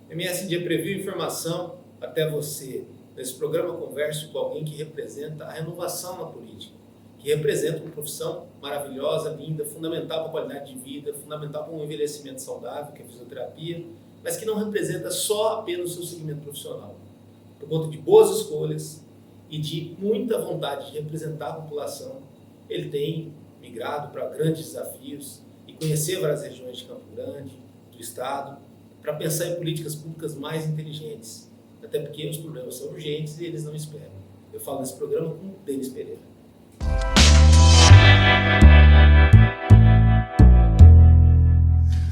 MSD Preview Informação até você. Nesse programa converso com alguém que representa a renovação na política, que representa uma profissão maravilhosa, linda, fundamental para a qualidade de vida, fundamental para um envelhecimento saudável, que é a fisioterapia, mas que não representa só apenas o seu segmento profissional. Por conta de boas escolhas e de muita vontade de representar a população, ele tem migrado para grandes desafios e conhecer várias regiões de Campo Grande, do estado, para pensar em políticas públicas mais inteligentes, até porque os problemas são urgentes e eles não esperam. Eu falo nesse programa com o Denis Pereira.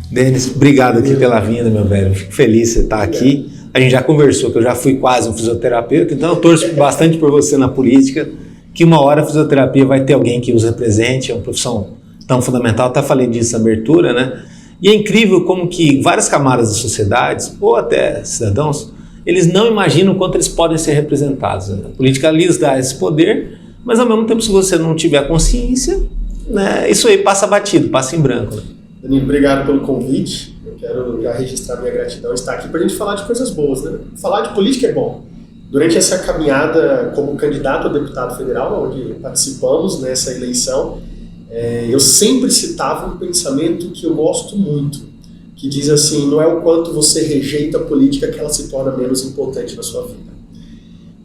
Denis, obrigado aqui pela vinda, meu velho. Fico feliz de você estar aqui. A gente já conversou que eu já fui quase um fisioterapeuta, então eu torço bastante por você na política, que uma hora a fisioterapia vai ter alguém que os represente, é uma profissão tão fundamental. Até falei disso na abertura, né? E é incrível como que várias camadas da sociedade, ou até cidadãos, eles não imaginam o quanto eles podem ser representados. A política lhes dá esse poder, mas ao mesmo tempo, se você não tiver consciência, né, isso aí passa batido, passa em branco. Né? Danilo, obrigado pelo convite. Eu quero já registrar minha gratidão em estar aqui para a gente falar de coisas boas, né? Falar de política é bom. Durante essa caminhada como candidato a deputado federal, onde participamos nessa eleição, eu sempre citava um pensamento que eu gosto muito, que diz assim, não é o quanto você rejeita a política que ela se torna menos importante na sua vida.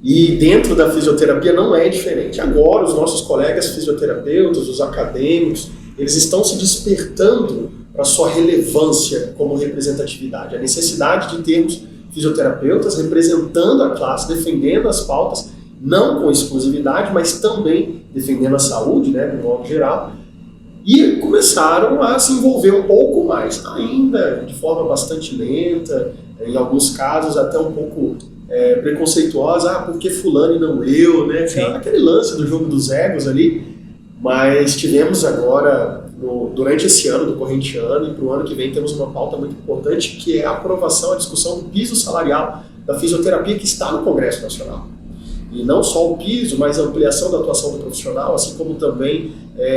E dentro da fisioterapia não é diferente. Agora os nossos colegas fisioterapeutas, os acadêmicos, eles estão se despertando para a sua relevância como representatividade. A necessidade de termos fisioterapeutas representando a classe, defendendo as pautas, não com exclusividade, mas também defendendo a saúde, né, de modo geral, e começaram a se envolver um pouco mais, ainda de forma bastante lenta, em alguns casos até um pouco preconceituosa, por que fulano e não eu, né? Aquele lance do jogo dos egos ali, mas tivemos agora, durante esse ano, do corrente ano, e para o ano que vem temos uma pauta muito importante, que é a aprovação, a discussão do piso salarial da fisioterapia que está no Congresso Nacional. E não só o piso, mas a ampliação da atuação do profissional, assim como também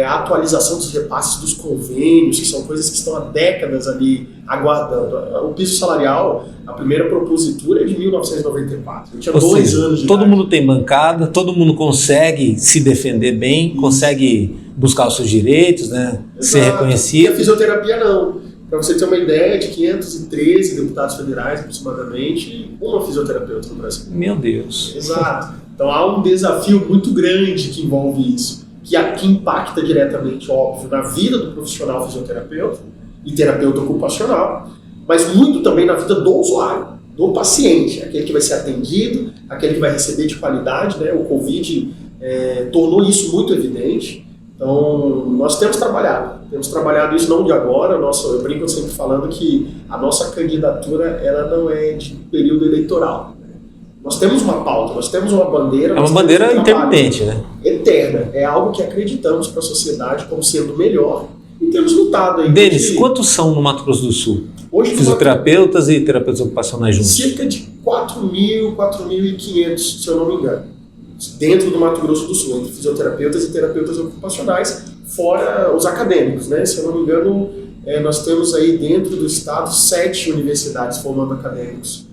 a atualização dos repasses dos convênios, que são coisas que estão há décadas ali aguardando. O piso salarial, a primeira propositura é de 1994. Eu tinha 2 anos de idade. Todo mundo tem bancada, todo mundo consegue se defender bem, consegue buscar os seus direitos, né? Ser reconhecido. E a fisioterapia não. Para você ter uma ideia, de 513 deputados federais, aproximadamente, uma fisioterapeuta no Brasil. Meu Deus. Exato. Então há um desafio muito grande que envolve isso, que impacta diretamente, óbvio, na vida do profissional fisioterapeuta e terapeuta ocupacional, mas muito também na vida do usuário, do paciente, aquele que vai ser atendido, aquele que vai receber de qualidade, né? O Covid tornou isso muito evidente. Então, nós temos trabalhado isso não de agora, eu brinco sempre falando que a nossa candidatura ela não é de período eleitoral. Nós temos uma pauta, nós temos uma bandeira. É uma bandeira intermitente, né? Eterna. É algo que acreditamos para a sociedade como sendo melhor e temos lutado aí. Denis, quantos são no Mato Grosso do Sul? Hoje, fisioterapeutas e terapeutas ocupacionais juntos? Cerca de 4.000, 4.500, se eu não me engano. Dentro do Mato Grosso do Sul, entre fisioterapeutas e terapeutas ocupacionais, fora os acadêmicos, né? Se eu não me engano, nós temos aí dentro do estado 7 universidades formando acadêmicos,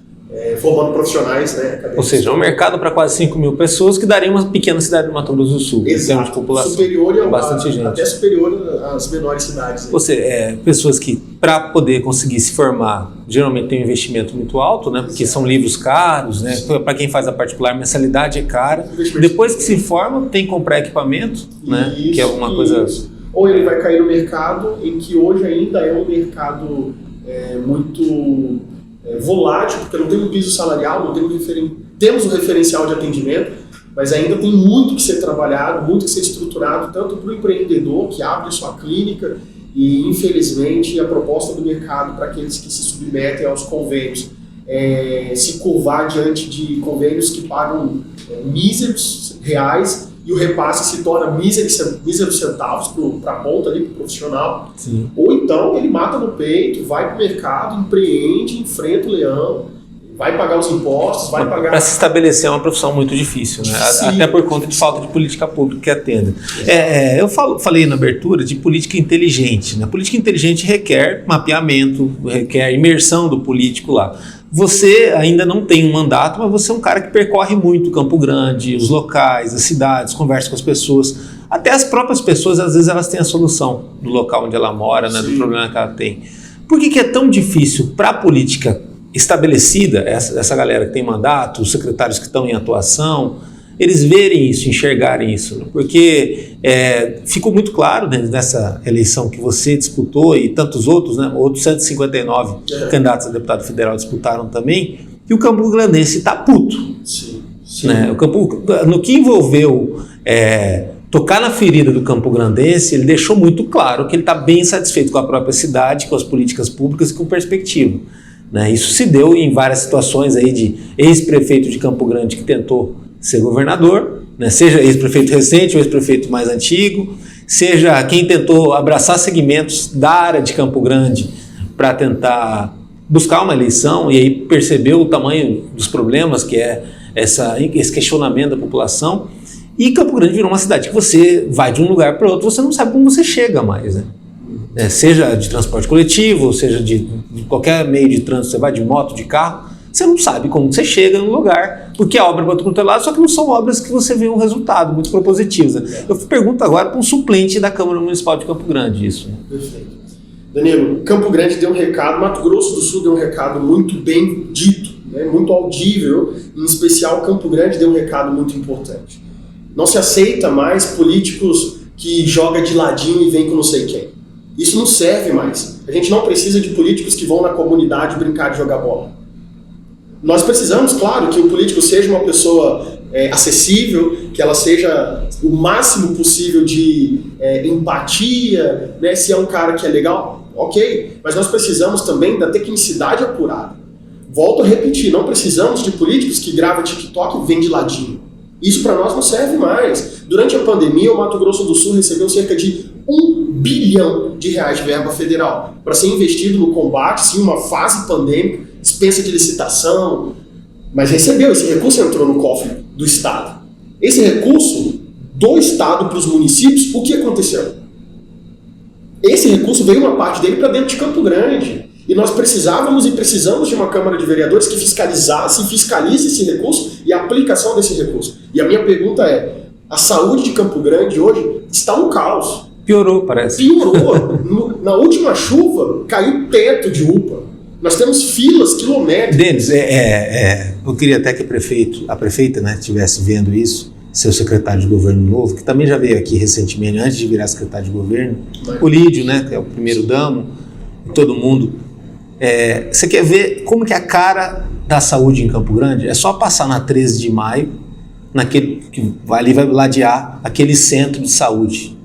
formando profissionais, né? Acadêmicos. Ou seja, é um mercado para quase 5.000 pessoas que daria uma pequena cidade do Mato Grosso do Sul. Exato. De população. Superior bastante gente. Até superior às menores cidades. Pessoas que, para poder conseguir se formar, geralmente tem um investimento muito alto, né? Porque são livros caros, né? Para quem faz a particular, a mensalidade é cara. Depois que se forma, tem que comprar equipamento, né? Isso, que é uma coisa... Ou ele vai cair no mercado, em que hoje ainda é um mercado muito volátil, porque não tem um piso salarial, não tem temos um referencial de atendimento, mas ainda tem muito que ser trabalhado, muito que ser estruturado, tanto para o empreendedor que abre sua clínica e, infelizmente, a proposta do mercado para aqueles que se submetem aos convênios se curvar diante de convênios que pagam míseros reais e o repasse se torna míseros centavos para a ponta ali, para o profissional. Sim. Ou então ele mata no peito, vai para o mercado, empreende, enfrenta o leão, vai pagar os impostos, vai pagar... Para se estabelecer é uma profissão muito difícil, né? Até por conta de falta de política pública que atenda. Eu falei na abertura de política inteligente, né? Política inteligente requer mapeamento, requer imersão do político lá. Você ainda não tem um mandato, mas você é um cara que percorre muito Campo Grande, os locais, as cidades, conversa com as pessoas. Até as próprias pessoas, às vezes, elas têm a solução do local onde ela mora, né, do problema que ela tem. Por que é tão difícil para a política estabelecida, essa galera que tem mandato, os secretários que estão em atuação, eles verem isso, enxergarem isso? Né? Porque ficou muito claro, né, nessa eleição que você disputou e tantos outros, né, outros 159 candidatos a deputado federal disputaram também, que o Campo Grandense está puto. Sim. Né? No que envolveu tocar na ferida do Campo Grandense, ele deixou muito claro que ele está bem satisfeito com a própria cidade, com as políticas públicas e com perspectiva. Né? Isso se deu em várias situações aí de ex-prefeito de Campo Grande que tentou ser governador, né? Seja ex-prefeito recente ou ex-prefeito mais antigo, seja quem tentou abraçar segmentos da área de Campo Grande para tentar buscar uma eleição e aí percebeu o tamanho dos problemas que é esse questionamento da população. E Campo Grande virou uma cidade que você vai de um lugar para outro, você não sabe como você chega mais, né? Seja de transporte coletivo, seja de qualquer meio de trânsito, você vai de moto, de carro, você não sabe como você chega no lugar, porque a obra para todo lado, só que não são obras que você vê um resultado muito propositivo. Né? Eu pergunto agora para um suplente da Câmara Municipal de Campo Grande isso. Né? Perfeito. Danilo, Campo Grande deu um recado, Mato Grosso do Sul deu um recado muito bem dito, né? Muito audível, em especial Campo Grande deu um recado muito importante. Não se aceita mais políticos que jogam de ladinho e vem com não sei quem. Isso não serve mais. A gente não precisa de políticos que vão na comunidade brincar de jogar bola. Nós precisamos, claro, que o político seja uma pessoa acessível, que ela seja o máximo possível de empatia, né? Se é um cara que é legal, ok. Mas nós precisamos também da tecnicidade apurada. Volto a repetir, não precisamos de políticos que gravam TikTok e vêm de ladinho. Isso para nós não serve mais. Durante a pandemia, o Mato Grosso do Sul recebeu cerca de R$1 bilhão de verba federal para ser investido no combate, sim, uma fase pandêmica, dispensa de licitação, mas recebeu, esse recurso entrou no cofre do Estado. Esse recurso do Estado para os municípios, o que aconteceu? Esse recurso veio uma parte dele para dentro de Campo Grande. E nós precisávamos e precisamos de uma Câmara de Vereadores que fiscalize esse recurso e a aplicação desse recurso. E a minha pergunta é, a saúde de Campo Grande hoje está um caos. Piorou, parece. Piorou. Na última chuva, caiu teto de UPA. Nós temos filas quilométricas. Denis, eu queria até que a prefeita, né, estivesse vendo isso, seu secretário de governo novo, que também já veio aqui recentemente, antes de virar secretário de governo, o Lídio, né, que é o primeiro damo, todo mundo. Você quer ver como que é a cara da saúde em Campo Grande? É só passar na 13 de maio, naquele que ali vai ladear aquele centro de saúde,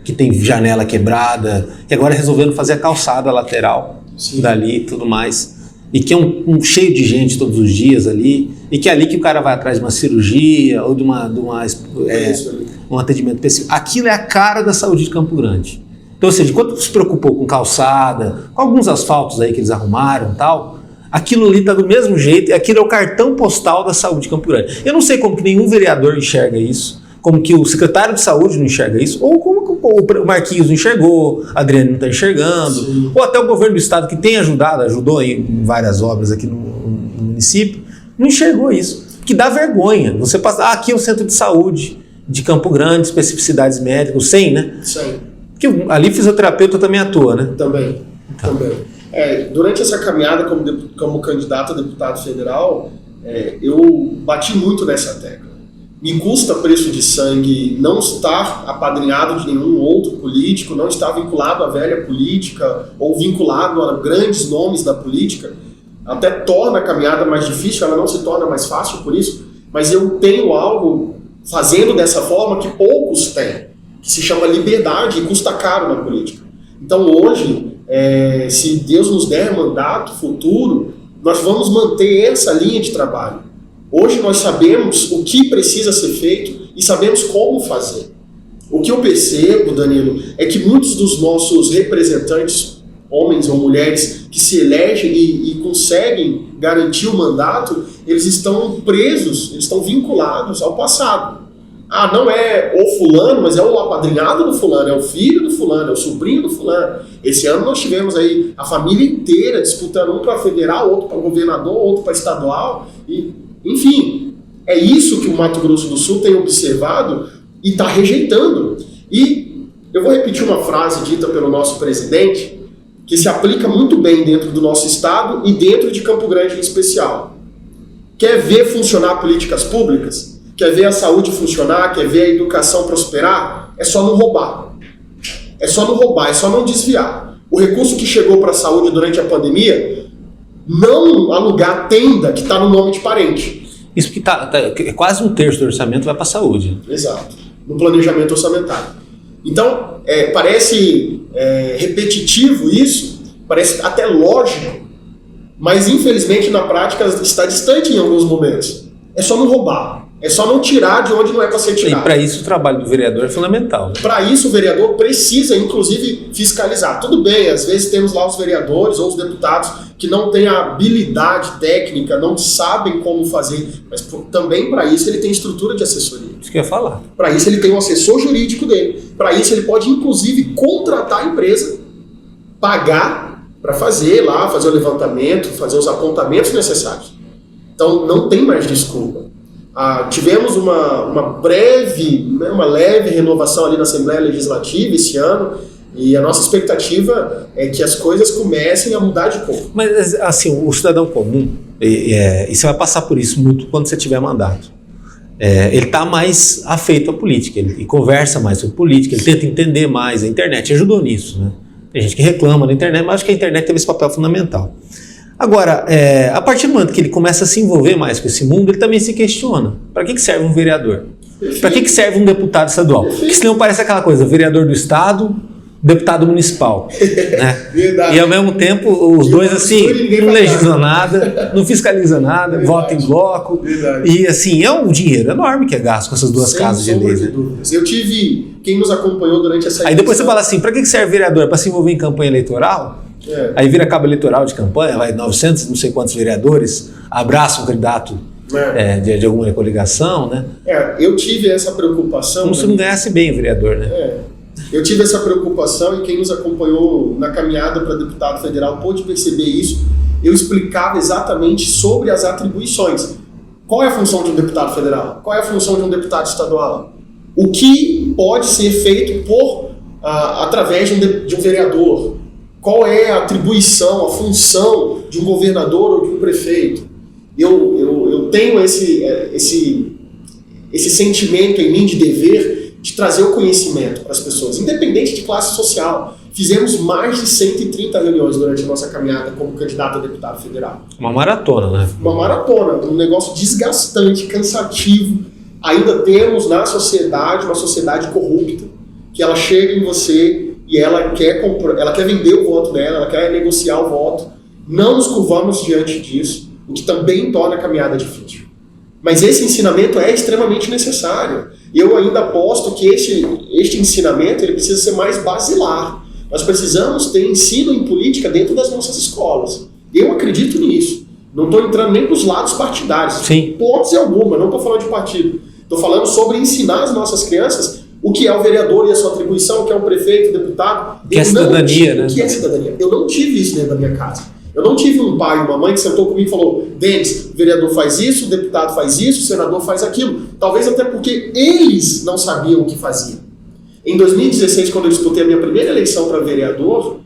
que tem janela quebrada, que agora resolveram fazer a calçada lateral. Sim. Dali e tudo mais, e que é um cheio de gente todos os dias ali, e que é ali que o cara vai atrás de uma cirurgia ou de um atendimento específico. Aquilo é a cara da saúde de Campo Grande. Então, ou seja, enquanto se preocupou com calçada, com alguns asfaltos aí que eles arrumaram e tal, aquilo ali está do mesmo jeito, e aquilo é o cartão postal da saúde de Campo Grande. Eu não sei como que nenhum vereador enxerga isso, como que o secretário de saúde não enxerga isso, ou como que o Marquinhos não enxergou, a Adriane não está enxergando, sim, ou até o governo do estado que tem ajudou em várias obras aqui no município, não enxergou isso, que dá vergonha. Você passa, aqui é o centro de saúde de Campo Grande, especificidades médicas, 100, né? 100. Porque ali fisioterapeuta também atua, né? Também. Durante essa caminhada como candidato a deputado federal, eu bati muito nessa tecla. Me custa preço de sangue não estar apadrinhado de nenhum outro político, não estar vinculado à velha política ou vinculado a grandes nomes da política. Até torna a caminhada mais difícil, ela não se torna mais fácil por isso, mas eu tenho algo fazendo dessa forma que poucos têm, que se chama liberdade e custa caro na política. Então hoje, se Deus nos der mandato futuro, nós vamos manter essa linha de trabalho. Hoje nós sabemos o que precisa ser feito e sabemos como fazer. O que eu percebo, Danilo, é que muitos dos nossos representantes, homens ou mulheres, que se elegem e conseguem garantir o mandato, eles estão presos, eles estão vinculados ao passado. Ah, não é o fulano, mas é o apadrinhado do fulano, é o filho do fulano, é o sobrinho do fulano. Esse ano nós tivemos aí a família inteira disputando, um para federal, outro para governador, outro para estadual. E, enfim, é isso que o Mato Grosso do Sul tem observado e está rejeitando. E eu vou repetir uma frase dita pelo nosso presidente, que se aplica muito bem dentro do nosso estado e dentro de Campo Grande em especial. Quer ver funcionar políticas públicas? Quer ver a saúde funcionar? Quer ver a educação prosperar? É só não roubar. É só não roubar, é só não desviar. O recurso que chegou para a saúde durante a pandemia, não alugar tenda que está no nome de parente. Isso que quase um terço do orçamento vai para a saúde. Exato, no planejamento orçamentário. Então, parece repetitivo isso, parece até lógico, mas infelizmente na prática está distante em alguns momentos. É só não roubar. É só não tirar de onde não é para ser tirado. E para isso o trabalho do vereador é fundamental. Né? Para isso o vereador precisa, inclusive, fiscalizar. Tudo bem, às vezes temos lá os vereadores ou os deputados que não têm a habilidade técnica, não sabem como fazer, mas também para isso ele tem estrutura de assessoria. Isso que eu ia falar. Para isso ele tem um assessor jurídico dele. Para isso ele pode, inclusive, contratar a empresa, pagar para fazer o levantamento, fazer os apontamentos necessários. Então não tem mais desculpa. Tivemos uma leve renovação ali na Assembleia Legislativa esse ano e a nossa expectativa é que as coisas comecem a mudar de cor. Mas assim, o cidadão comum, e você vai passar por isso muito quando você tiver mandato, ele está mais afeito à política, ele conversa mais sobre política, ele tenta entender mais, a internet ajudou nisso, né? Tem gente que reclama da internet, mas acho que a internet teve esse papel fundamental. Agora, a partir do momento que ele começa a se envolver mais com esse mundo, ele também se questiona. Para que serve um vereador? Para que serve um deputado estadual? Porque senão parece aquela coisa, vereador do estado, deputado municipal. Né? Verdade. E ao mesmo tempo, os dois assim, não legislam nada, não fiscalizam nada, Verdade. votam em bloco. Verdade. E assim, é um dinheiro enorme que é gasto com essas duas casas de leis. Né? Eu tive, quem nos acompanhou durante essa Aí depois você fala assim, para que serve vereador? Para se envolver em campanha eleitoral? Aí vira cabo eleitoral de campanha, vai 900, não sei quantos vereadores, abraça um candidato de alguma coligação, né? Eu tive essa preocupação. Como se não ganhasse bem o vereador, né? Eu tive essa preocupação e quem nos acompanhou na caminhada para deputado federal pôde perceber isso. Eu explicava exatamente sobre as atribuições. Qual é a função de um deputado federal? Qual é a função de um deputado estadual? O que pode ser feito através de um vereador? Qual é a atribuição, a função de um governador ou de um prefeito? Eu tenho esse sentimento em mim de dever de trazer o conhecimento para as pessoas, independente de classe social. Fizemos mais de 130 reuniões durante a nossa caminhada como candidato a deputado federal. Uma maratona, né? Uma maratona, um negócio desgastante, cansativo. Ainda temos na sociedade uma sociedade corrupta, que ela chega em você e ela quer vender o voto dela, ela quer negociar o voto. Não nos curvamos diante disso, o que também torna a caminhada difícil. Mas esse ensinamento é extremamente necessário. Eu ainda aposto que este ensinamento ele precisa ser mais basilar. Nós precisamos ter ensino em política dentro das nossas escolas. Eu acredito nisso. Não estou entrando nem para os lados partidários. Sim. Hipótese alguma, não estou falando de partido. Estou falando sobre ensinar as nossas crianças o que é o vereador e a sua atribuição, o que é o prefeito, o deputado. O que é cidadania, né? O que é cidadania? Eu não tive isso dentro da minha casa. Eu não tive um pai e uma mãe que sentou comigo e falou: Denis, o vereador faz isso, o deputado faz isso, o senador faz aquilo. Talvez até porque eles não sabiam o que faziam. Em 2016, quando eu disputei a minha primeira eleição para vereador,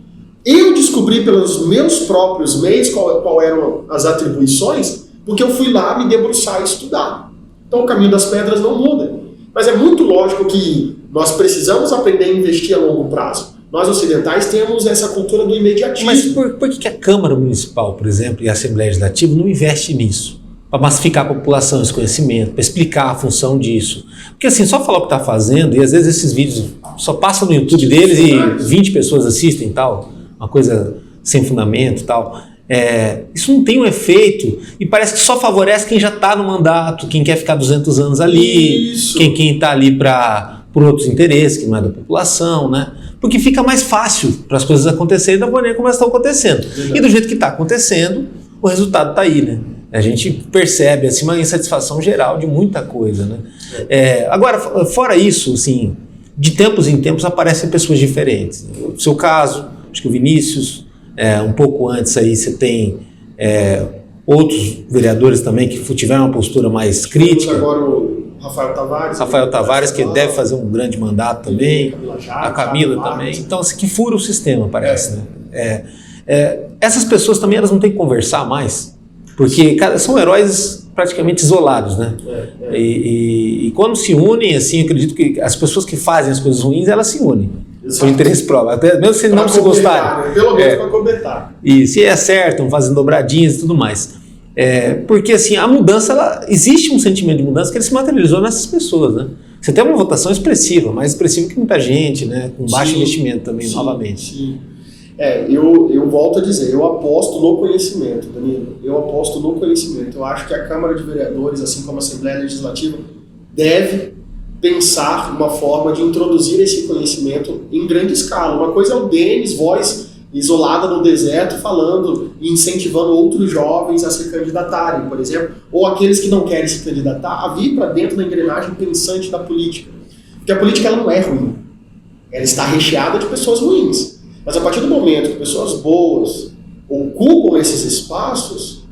eu descobri pelos meus próprios meios qual eram as atribuições, porque eu fui lá me debruçar e estudar. Então o caminho das pedras não muda. Mas é muito lógico que nós precisamos aprender a investir a longo prazo. Nós ocidentais temos essa cultura do imediatismo. Mas por que a Câmara Municipal, por exemplo, e a Assembleia Legislativa não investe nisso? Para massificar a população, esse conhecimento, para explicar a função disso. Porque assim, só falar o que está fazendo, e às vezes esses vídeos só passam no YouTube deles e 20 pessoas assistem e tal, uma coisa sem fundamento e tal. Isso não tem um efeito e parece que só favorece quem já está no mandato, quem quer ficar 200 anos ali, quem está ali por outros interesses, que não é da população, né? porque fica mais fácil para as coisas acontecerem da maneira como elas estão acontecendo. E do jeito que está acontecendo, o resultado está aí, né? A gente percebe assim, uma insatisfação geral de muita coisa, né? Agora, fora isso, assim, de tempos em tempos aparecem pessoas diferentes. No seu caso, acho que o Vinícius, um pouco antes aí você tem outros vereadores também que tiveram uma postura mais crítica. Agora o Rafael Tavares, que deve fazer um grande mandato também, a Camila também. Então, assim, que fura o sistema, parece, né? Essas pessoas também elas não têm que conversar mais, porque são heróis praticamente isolados, né? E quando se unem, assim, eu acredito que as pessoas que fazem as coisas ruins, elas se unem. Por interesse próprio, até mesmo se não se gostarem. Né? Pelo menos para comentar. E se acertam, fazem dobradinhas e tudo mais. Porque assim, a mudança, existe um sentimento de mudança que ele se materializou nessas pessoas, né? Você tem uma votação expressiva, mais expressiva que muita gente, né? Com baixo investimento também, novamente. Sim. Eu volto a dizer, eu aposto no conhecimento, Danilo. Eu aposto no conhecimento. Eu acho que a Câmara de Vereadores, assim como a Assembleia Legislativa, deve pensar uma forma de introduzir esse conhecimento em grande escala. Uma coisa é o Denis, voz isolada no deserto, falando e incentivando outros jovens a se candidatarem, por exemplo, ou aqueles que não querem se candidatar, a vir para dentro da engrenagem pensante da política. Porque a política ela não é ruim. Ela está recheada de pessoas ruins. Mas a partir do momento que pessoas boas ocupam esses espaços,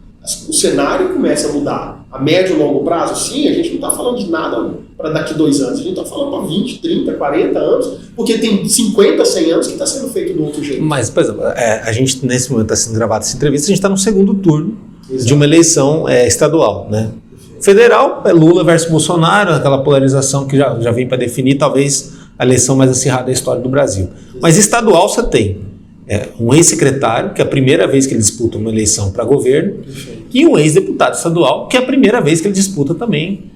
o cenário começa a mudar. A médio e longo prazo, sim, a gente não está falando de nada para daqui 2 anos, a gente está falando para 20, 30, 40 anos, porque tem 50, 100 anos que está sendo feito do outro jeito. Mas, por exemplo, a gente nesse momento está sendo gravada essa entrevista, a gente está no segundo turno de uma eleição estadual, né? Federal é Lula versus Bolsonaro, aquela polarização que já vem para definir talvez a eleição mais acirrada da história do Brasil. Mas estadual você tem um ex-secretário, que é a primeira vez que ele disputa uma eleição para governo, e um ex-deputado estadual, que é a primeira vez que ele disputa também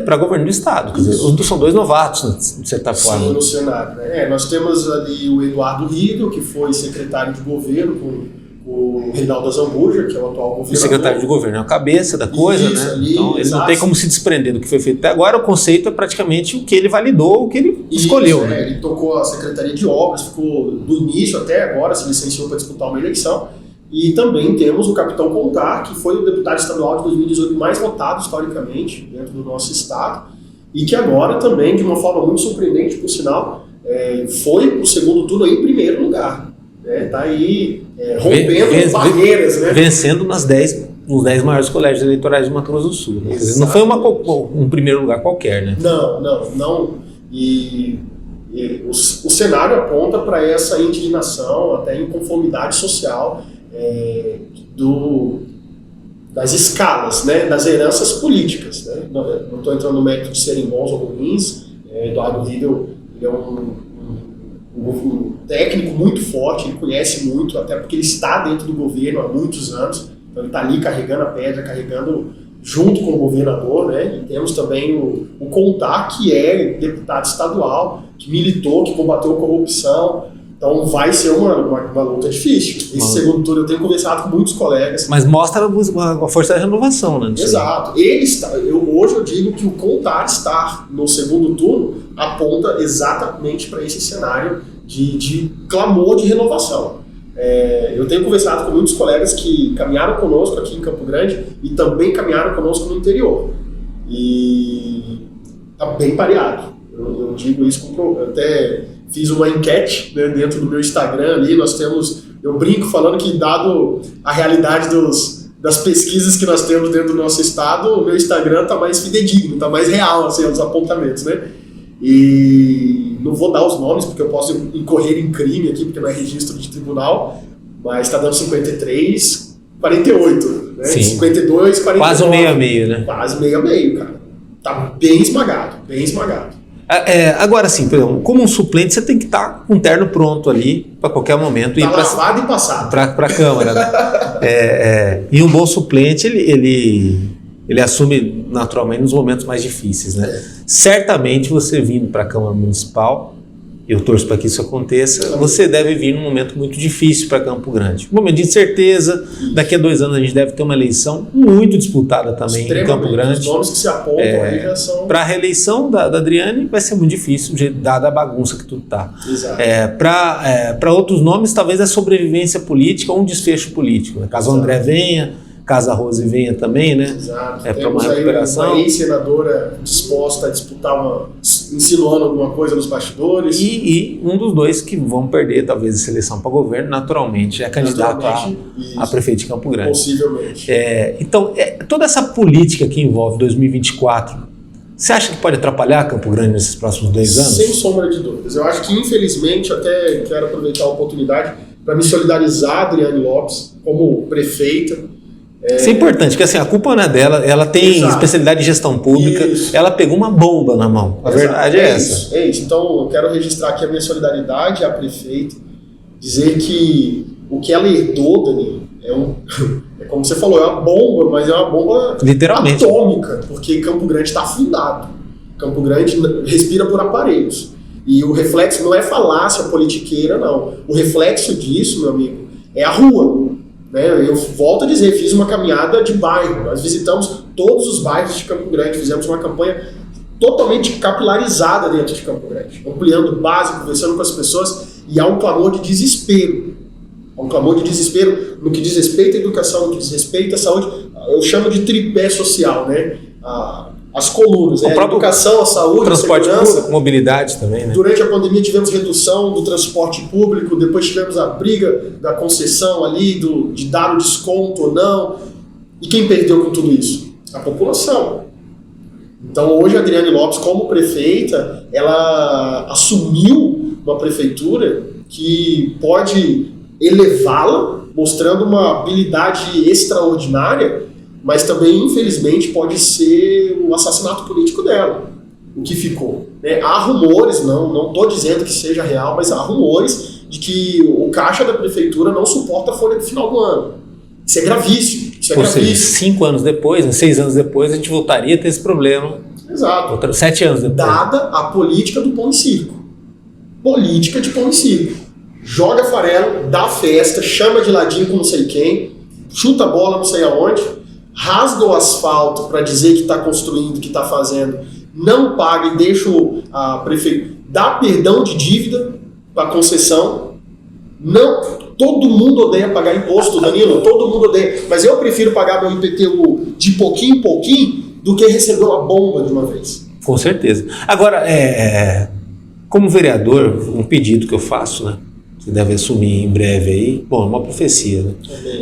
para governo do estado. Quer dizer, são 2 novatos, de certa forma. Sim, no Senado. Nós temos ali o Eduardo Riedel, que foi secretário de governo com o Reinaldo Azambuja, que é o atual governador. O secretário de governo é a cabeça da coisa, isso, né? Ali, então ele não tem como se desprender do que foi feito até agora. O conceito é praticamente o que ele validou, o que ele escolheu. Né? Ele tocou a Secretaria de Obras, ficou do início até agora, se licenciou para disputar uma eleição. E também temos o Capitão Contar, que foi o deputado estadual de 2018 mais votado historicamente dentro do nosso estado, e que agora também, de uma forma muito surpreendente, por sinal, foi para o segundo turno em primeiro lugar. Está aí rompendo barreiras. Né? Vencendo nos 10 maiores colégios eleitorais de Mato Grosso do Sul. Né? Não foi um primeiro lugar qualquer, né? Não. E o cenário aponta para essa indignação, até inconformidade social das escalas, né? Das heranças políticas. Né? Não estou entrando no mérito de serem bons ou ruins. Eduardo Riedel é um técnico muito forte, ele conhece muito, até porque ele está dentro do governo há muitos anos, então ele está ali carregando a pedra, carregando junto com o governador, né? E temos também o Contar, que é deputado estadual, que militou, que combateu a corrupção, então vai ser uma luta difícil. Esse segundo turno eu tenho conversado com muitos colegas. Mas mostra a força da renovação, né? Exato. Hoje eu digo que o Contar estar no segundo turno aponta exatamente para esse cenário de clamor de renovação. Eu tenho conversado com muitos colegas que caminharam conosco aqui em Campo Grande e também caminharam conosco no interior. E está bem pareado. Eu digo isso eu até fiz uma enquete, né, dentro do meu Instagram ali. Eu brinco falando que, dado a realidade das pesquisas que nós temos dentro do nosso estado, o meu Instagram está mais fidedigno, está mais real, assim, os apontamentos, né? E não vou dar os nomes, porque eu posso incorrer em crime aqui, porque não é registro de tribunal, mas está dando 53, 48, né? Sim. 52, 49. Quase um meio a meio, né? Quase meio a meio, cara. Tá bem esmagado, bem esmagado. Agora sim, por exemplo, como um suplente, você tem que estar com um terno pronto ali para qualquer momento ir lavado e passado para a Câmara. Né? E um bom suplente, ele assume naturalmente nos momentos mais difíceis. Né? Certamente você vindo para a Câmara Municipal, eu torço para que isso aconteça, você deve vir num momento muito difícil para Campo Grande. Um momento de incerteza, daqui a 2 anos a gente deve ter uma eleição muito disputada também em Campo Grande. Os nomes que se apontam aí já são... Para a reeleição da Adriane vai ser muito difícil, dada a bagunça que tudo está. Para outros nomes, talvez a sobrevivência política ou um desfecho político. Né? Caso o André venha, caso a Rose venha também, né? Exato. Para uma recuperação. Uma ex-senadora disposta a disputar insinuando alguma coisa nos bastidores. E um dos dois que vão perder, talvez, essa eleição para governo, naturalmente, é candidato a prefeito de Campo Grande. Possivelmente. Então, toda essa política que envolve 2024, você acha que pode atrapalhar Campo Grande nesses próximos 2 anos? Sem sombra de dúvidas. Eu acho que, infelizmente, até quero aproveitar a oportunidade para me solidarizar a Adriane Lopes como prefeita. Isso é importante, porque assim, a culpa não é dela, ela tem especialidade em gestão pública, ela pegou uma bomba na mão, a verdade é essa. É isso, então eu quero registrar aqui a minha solidariedade à prefeita, dizer que o que ela herdou, Danilo, é como você falou, é uma bomba, mas é uma bomba literalmente atômica, porque Campo Grande está afundado, Campo Grande respira por aparelhos, e o reflexo não é falácia politiqueira, não, o reflexo disso, meu amigo, é a rua. Eu volto a dizer, fiz uma caminhada de bairro, nós visitamos todos os bairros de Campo Grande, fizemos uma campanha totalmente capilarizada dentro de Campo Grande, ampliando base, conversando com as pessoas, e há um clamor de desespero. Há um clamor de desespero no que diz respeito à educação, no que diz respeito à saúde, eu chamo de tripé social, né? As colunas, a educação, a saúde, transporte a segurança. Público, mobilidade também, né? Durante a pandemia tivemos redução do transporte público, depois tivemos a briga da concessão ali, de dar o desconto ou não. E quem perdeu com tudo isso? A população. Então hoje a Adriane Lopes, como prefeita, ela assumiu uma prefeitura que pode elevá-la, mostrando uma habilidade extraordinária, mas também, infelizmente, pode ser o assassinato político dela, o que ficou. Há rumores, não estou dizendo que seja real, mas há rumores de que o caixa da prefeitura não suporta a folha do final do ano. Isso é gravíssimo. Ou seja, 5 anos depois, 6 anos depois, a gente voltaria a ter esse problema. Exato. 7 anos depois. Dada a política do pão e circo. Política de pão e circo. Joga farelo, dá festa, chama de ladinho com não sei quem, chuta a bola não sei aonde, rasga o asfalto para dizer que está construindo, que está fazendo, não paga e deixa a prefeitura, dá perdão de dívida para concessão. Não, todo mundo odeia pagar imposto, Danilo, todo mundo odeia, mas eu prefiro pagar meu IPTU de pouquinho em pouquinho do que receber uma bomba de uma vez. Com certeza. Agora, como vereador, um pedido que eu faço, né? Você deve assumir em breve aí, bom, é uma profecia, né?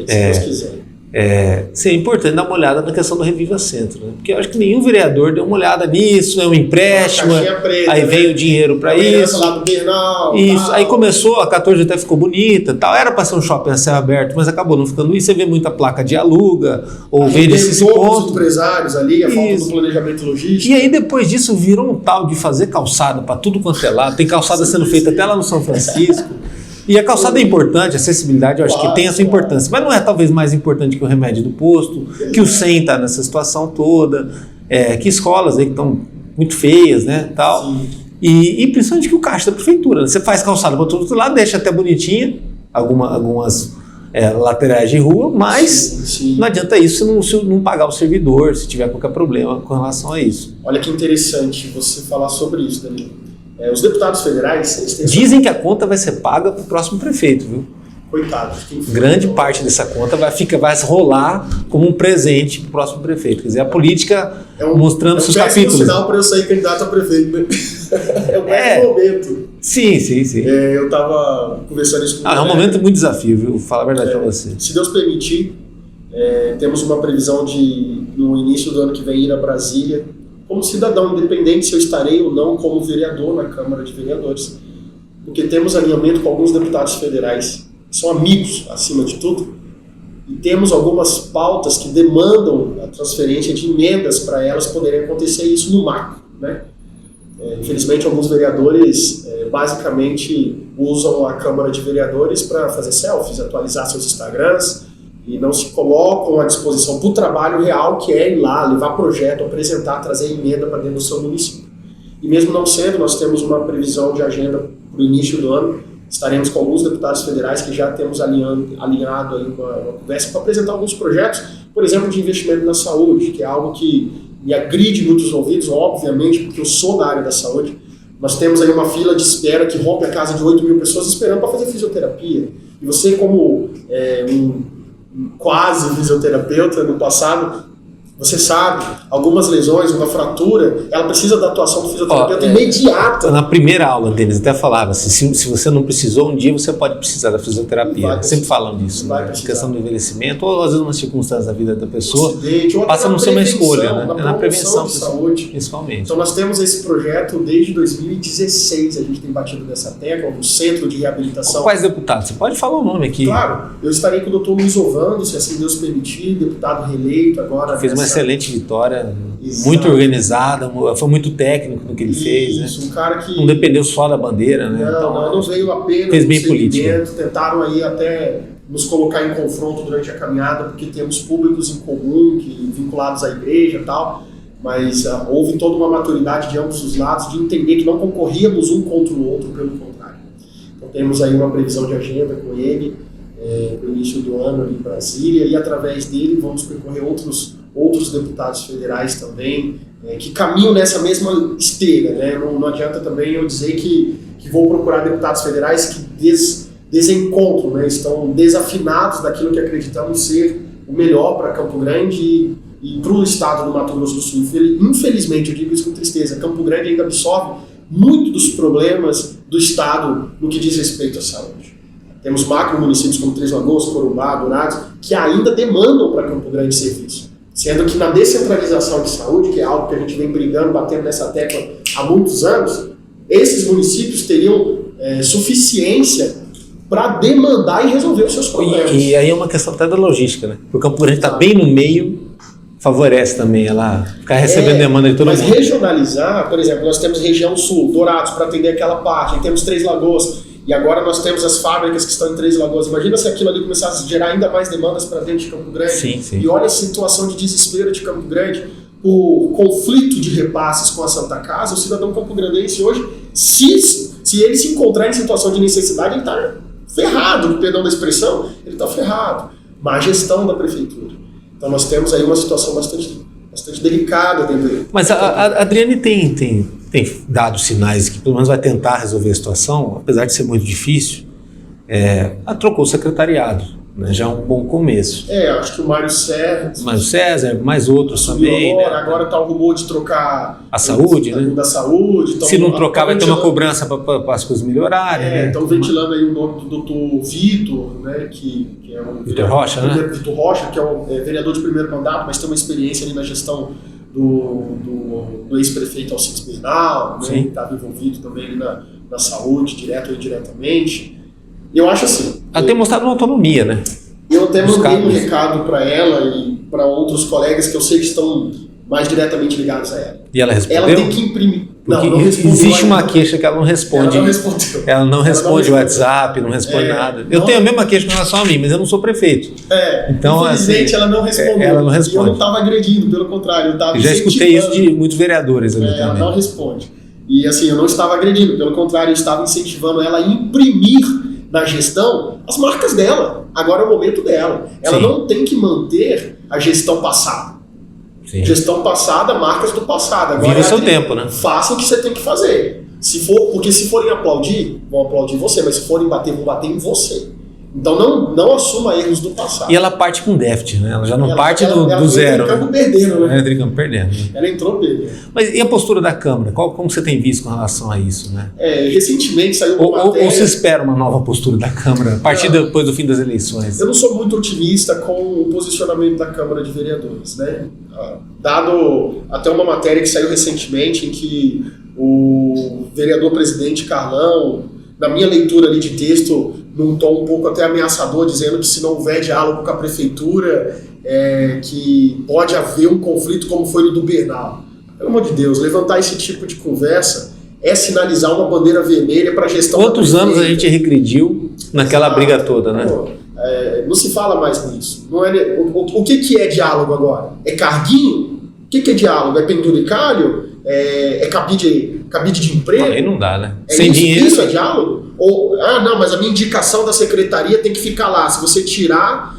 Se Deus quiser. É importante dar uma olhada na questão do Reviva Centro, né? Porque eu acho que nenhum vereador deu uma olhada nisso, né? Um empréstimo, preta, aí veio o dinheiro para isso. Lá do Bernal, isso. Aí começou, a 14 até ficou bonita, tal. Era para ser um shopping a céu aberto, mas acabou não ficando isso. Você vê muita placa de aluga, ou vê esse ponto. Os empresários ali, a falta do planejamento logístico. E aí depois disso virou um tal de fazer calçada para tudo quanto é lado. Tem calçada sendo feita até lá no São Francisco. E a calçada é importante, a acessibilidade eu acho que tem a sua importância, mas não é talvez mais importante que o remédio do posto, que o SEM está nessa situação toda, que escolas aí que estão muito feias, né, tal. E principalmente que o caixa da prefeitura, né? Você faz calçada para todo outro lado, deixa até bonitinha, algumas laterais de rua, mas não adianta isso se não pagar o servidor, se tiver qualquer problema com relação a isso. Olha que interessante você falar sobre isso, Danilo. Os deputados federais... Eles têm dizem que a conta vai ser paga para o próximo prefeito, viu? Coitado. Grande parte dessa conta vai rolar como um presente para o próximo prefeito. Quer dizer, a política mostrando seus capítulos. É um sinal para eu sair candidato a prefeito, né? É um péssimo momento. Sim. Eu estava conversando isso com é um momento muito desafio, viu? Vou falar a verdade para você. Se Deus permitir, temos uma previsão de, no início do ano que vem, ir a Brasília. Como cidadão, independente se eu estarei ou não como vereador na Câmara de Vereadores, porque temos alinhamento com alguns deputados federais, que são amigos, acima de tudo, e temos algumas pautas que demandam a transferência de emendas para elas poderem acontecer isso no macro, né? Infelizmente, alguns vereadores basicamente usam a Câmara de Vereadores para fazer selfies, atualizar seus Instagrams, e não se colocam à disposição para o trabalho real, que é ir lá, levar projeto, apresentar, trazer emenda para dentro do seu município. E mesmo não sendo, nós temos uma previsão de agenda para o início do ano, estaremos com alguns deputados federais que já temos alinhado aí uma conversa para apresentar alguns projetos, por exemplo, de investimento na saúde, que é algo que me agride muitos ouvidos, obviamente, porque eu sou da área da saúde. Nós temos aí uma fila de espera que rompe a casa de 8 mil pessoas esperando para fazer fisioterapia. E você, como um quase fisioterapeuta no passado, você sabe, algumas lesões, uma fratura, ela precisa da atuação do fisioterapeuta imediata. Na primeira aula deles até falava assim, se você não precisou um dia, você pode precisar da fisioterapia. Sempre falam disso, né? A questão do envelhecimento, ou às vezes umas circunstâncias da vida da pessoa, passa a não ser uma escolha, né? É na prevenção de saúde, principalmente. Então nós temos esse projeto desde 2016, a gente tem batido nessa tecla, no Centro de Reabilitação. Quais deputados? Você pode falar o nome aqui. Claro, eu estarei com o Dr. Luiz Ovando, se assim Deus permitir, deputado reeleito agora. Fez uma excelente vitória, muito organizada, foi muito técnico no que ele fez, né? Um cara que não dependeu só da bandeira, né? Não veio apenas fez bem política. Tentaram aí até nos colocar em confronto durante a caminhada, porque temos públicos em comum, vinculados à igreja e tal, mas houve toda uma maturidade de ambos os lados de entender que não concorríamos um contra o outro, pelo contrário. Então temos aí uma previsão de agenda com ele no início do ano ali em Brasília, e através dele vamos percorrer outros deputados federais também, que caminham nessa mesma esteira, né? Não adianta também eu dizer que vou procurar deputados federais que desencontram, né? Estão desafinados daquilo que acreditamos ser o melhor para Campo Grande e para o estado do Mato Grosso do Sul. Infelizmente, eu digo isso com tristeza, Campo Grande ainda absorve muito dos problemas do estado no que diz respeito à saúde. Temos macro-municípios como Três Lagoas, Corumbá, Dourados, que ainda demandam para Campo Grande serviço. Sendo que na descentralização de saúde, que é algo que a gente vem brigando, batendo nessa tecla há muitos anos, esses municípios teriam suficiência para demandar e resolver os seus problemas. E aí é uma questão até da logística, né? Porque o Campo Grande está bem no meio, favorece também ela ficar recebendo demanda de todo mundo. Mas regionalizar, por exemplo, nós temos região sul, Dourados, para atender aquela parte, temos Três Lagoas, e agora nós temos as fábricas que estão em Três Lagoas. Imagina se aquilo ali começasse a gerar ainda mais demandas para dentro de Campo Grande. Sim. E olha a situação de desespero de Campo Grande, o conflito de repasses com a Santa Casa. O cidadão campograndense hoje, se ele se encontrar em situação de necessidade, ele está ferrado, perdão da expressão, ele está ferrado. Má gestão da prefeitura. Então nós temos aí uma situação bastante delicada dentro dele. Mas a Adriane tem dado sinais que pelo menos vai tentar resolver a situação, apesar de ser muito difícil. Ela trocou o secretariado, né? Já é um bom começo. Acho que o Mário César, mais outros também. Agora está o rumor de trocar a saúde, né? Da saúde. Se não trocar, vai ter uma cobrança para as coisas melhorarem. Né? Estão ventilando aí o nome do doutor Vitor, né? Que é um Vitor Rocha, né? Vitor Rocha, que é um vereador de primeiro mandato, mas tem uma experiência ali na gestão do ex-prefeito Alcides Bernal, né? Que estava envolvido também ali na saúde, direto ou indiretamente. Eu acho assim. Ela tem mostrado uma autonomia, né? Eu até mandei um recado para ela e para outros colegas que eu sei que estão mais diretamente ligados a ela. E ela respondeu? Ela tem que imprimir. Porque não existe uma queixa que ela não responde. Ela não respondeu. Ela não responde o WhatsApp, não responde nada. Eu tenho a mesma queixa com relação a mim, mas eu não sou prefeito. Então, infelizmente, ela não respondeu. Ela não responde. E eu não estava agredindo, pelo contrário, eu estava já escutei isso de muitos vereadores ali também. Ela não responde. E assim, eu não estava agredindo, pelo contrário, eu estava incentivando ela a imprimir na gestão as marcas dela. Agora é o momento dela. Ela não tem que manter a gestão passada. Sim. Gestão passada, marcas do passado. Agora vive seu tempo, né? Faça o que você tem que fazer. Porque se forem aplaudir, vão aplaudir você, mas se forem bater, vão bater em você. Então não assuma erros do passado. E ela parte com déficit, né? Ela já não parte do zero. Ela entrou em campo perdendo, né? Ela entrou em campo perdendo. Ela entrou perdendo. Mas e a postura da Câmara? Como você tem visto com relação a isso, né? Recentemente saiu uma matéria... Ou se espera uma nova postura da Câmara, a partir depois do fim das eleições? Eu não sou muito otimista com o posicionamento da Câmara de Vereadores, né? Dado até uma matéria que saiu recentemente em que o vereador presidente Carlão, na minha leitura ali de texto, num tom um pouco até ameaçador, dizendo que se não houver diálogo com a prefeitura, que pode haver um conflito como foi no do Bernal. Pelo amor de Deus, levantar esse tipo de conversa é sinalizar uma bandeira vermelha para a gestão da Quantos anos a gente regrediu naquela briga toda, né? Não se fala mais nisso. O que é diálogo agora? É carguinho? O que é diálogo? É penduricalho? é cabide de emprego? Aí não dá, né? É Sem isso, dinheiro. isso é diálogo? Ou, não, mas a minha indicação da secretaria tem que ficar lá. Se você tirar,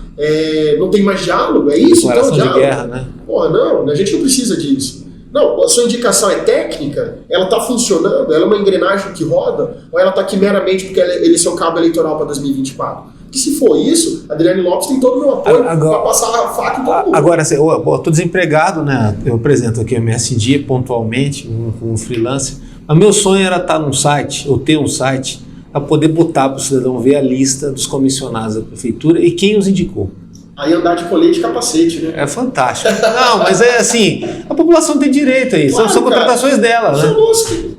não tem mais diálogo? É isso? Declaração Então, de guerra, né? Porra, não, a gente não precisa disso. Não, a sua indicação é técnica, ela está funcionando, ela é uma engrenagem que roda, ou ela está aqui meramente porque ele é seu cabo eleitoral para 2024? Porque se for isso, a Adriane Lopes tem todo o meu apoio para passar a faca em todo mundo. Agora, assim, eu estou desempregado, né? Eu apresento aqui o MSD pontualmente, um freelancer. Mas meu sonho era estar num site, ou ter um site, para poder botar para o cidadão ver a lista dos comissionados da prefeitura e quem os indicou. Aí andar de colete e capacete, né? É fantástico. Não, mas é assim, a população tem direito a isso. Claro, são contratações dela, né?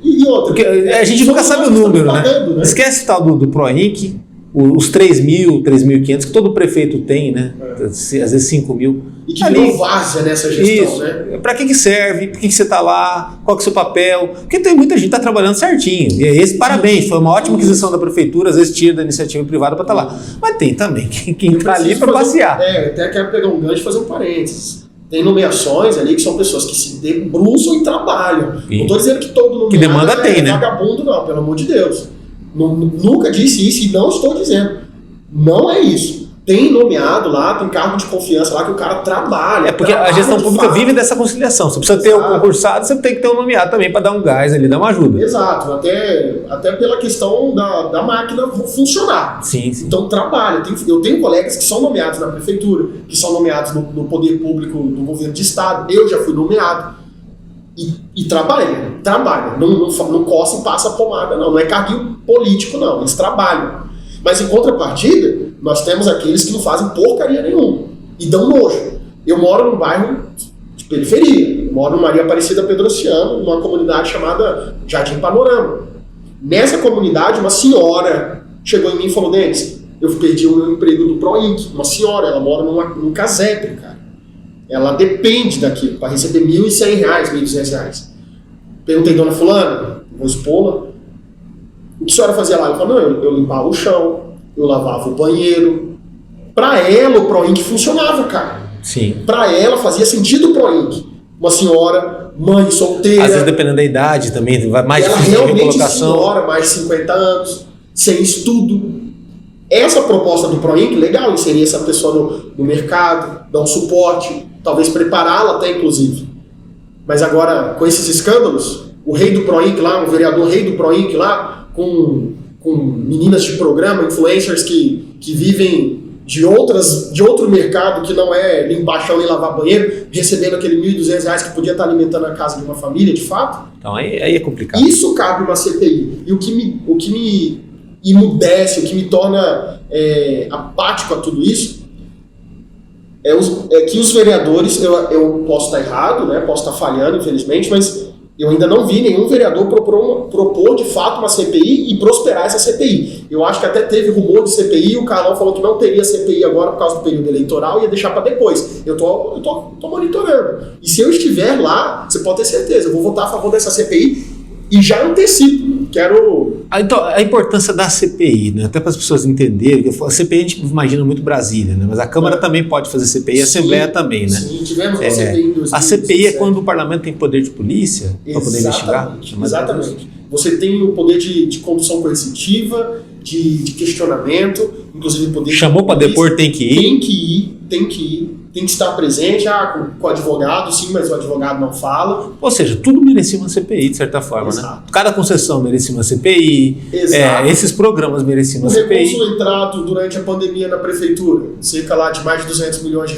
E outra. Porque a gente nunca sabe o número, né? Esquece o tal do PROINC, os 3.000, 3.500 que todo prefeito tem, né? Às vezes 5.000. E que virou várzea nessa gestão, né? Para que serve? Por que você está lá? Qual que é o seu papel? Porque tem muita gente que está trabalhando certinho. E esse, parabéns, foi uma ótima aquisição da prefeitura, às vezes tira da iniciativa privada para estar lá. Mas tem também quem está ali para passear. Até quero pegar um gancho e fazer um parênteses. Tem nomeações ali que são pessoas que se debruçam e trabalham. Não estou dizendo que todo nomeado que demanda tem, né? Vagabundo, não, pelo amor de Deus. Nunca disse isso e não estou dizendo. Não é isso. Tem nomeado lá, tem cargo de confiança lá que o cara trabalha. É porque a gestão pública vive dessa conciliação. Você precisa ter o concursado, você tem que ter um nomeado também para dar um gás ali, dar uma ajuda. Exato, até pela questão da máquina funcionar. Sim. Então trabalha. Eu tenho colegas que são nomeados na prefeitura, que são nomeados no poder público do governo de estado. Eu já fui nomeado. E trabalha. Não coça e passa a pomada, não. Não é carguinho político, não. Eles trabalham. Mas em contrapartida, nós temos aqueles que não fazem porcaria nenhuma e dão nojo. Eu moro num bairro de periferia, moro no Maria Aparecida Pedrociano, numa comunidade chamada Jardim Panorama. Nessa comunidade, uma senhora chegou em mim e falou: Denis, eu perdi o meu emprego do PROINC. Uma senhora, ela mora num casebre, cara. Ela depende daquilo para receber R$1.100, R$1.200. Perguntei, dona fulana, vou expô-la. O que a senhora fazia lá? Ela falou: não, eu limpava o chão, eu lavava o banheiro. Para ela, o PROINC funcionava, cara. Sim. Para ela, fazia sentido o PROINC. Uma senhora, mãe, solteira. Às vezes, dependendo da idade também, vai mais ela difícil de realmente recolocação. senhora, mais de 50 anos, sem estudo. Essa proposta do PROINC, legal, inserir essa pessoa no mercado, dar um suporte, talvez prepará-la até, inclusive. Mas agora, com esses escândalos, o rei do PROINC lá, o vereador rei do PROINC lá, com meninas de programa, influencers que vivem de outro mercado que não é limpar chão nem lavar banheiro, recebendo aquele R$1.200 que podia estar alimentando a casa de uma família, de fato. Então aí é complicado. Isso cabe uma CPI. E o que me emudece, o que me torna apático a tudo isso, é que os vereadores, eu posso estar errado, né, posso estar falhando, infelizmente, mas eu ainda não vi nenhum vereador propor de fato uma CPI e prosperar essa CPI. Eu acho que até teve rumor de CPI e o Carlão falou que não teria CPI agora por causa do período eleitoral e ia deixar para depois. Eu tô monitorando. E se eu estiver lá, você pode ter certeza, eu vou votar a favor dessa CPI e já antecipo. Então, a importância da CPI, né? Até para as pessoas entenderem, que a CPI a gente imagina muito Brasília, né? Mas a Câmara também pode fazer CPI, a Assembleia também, né? Sim, tivemos uma CPI em 2017. A CPI é quando o Parlamento tem poder de polícia para poder investigar? Exatamente. Você tem o poder de condução coercitiva, de questionamento, inclusive o poder... Chamou para depor, tem que ir? Tem que estar presente, com o advogado, sim, mas o advogado não fala. Ou seja, tudo merecia uma CPI, de certa forma, né? Cada concessão merecia uma CPI, esses programas mereciam uma CPI. O recurso entrado durante a pandemia na prefeitura, cerca lá de mais de R$200 milhões,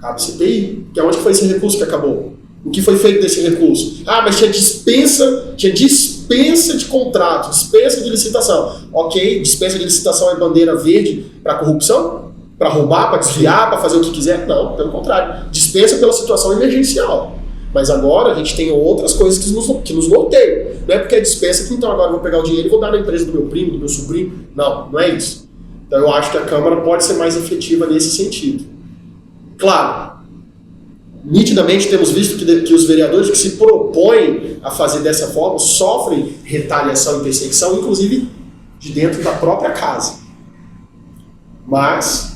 cabe CPI, que é onde foi esse recurso que acabou. O que foi feito desse recurso? Mas tinha dispensa de contrato, dispensa de licitação. Ok, dispensa de licitação é bandeira verde para corrupção? Para roubar, para desviar, para fazer o que quiser? Não, pelo contrário. Dispensa pela situação emergencial. Mas agora a gente tem outras coisas que nos norteiam. Não é porque é dispensa que então agora eu vou pegar o dinheiro e vou dar na empresa do meu primo, do meu sobrinho. Não é isso. Então eu acho que a Câmara pode ser mais efetiva nesse sentido. Claro, nitidamente temos visto que os vereadores que se propõem a fazer dessa forma sofrem retaliação e perseguição, inclusive de dentro da própria casa. Mas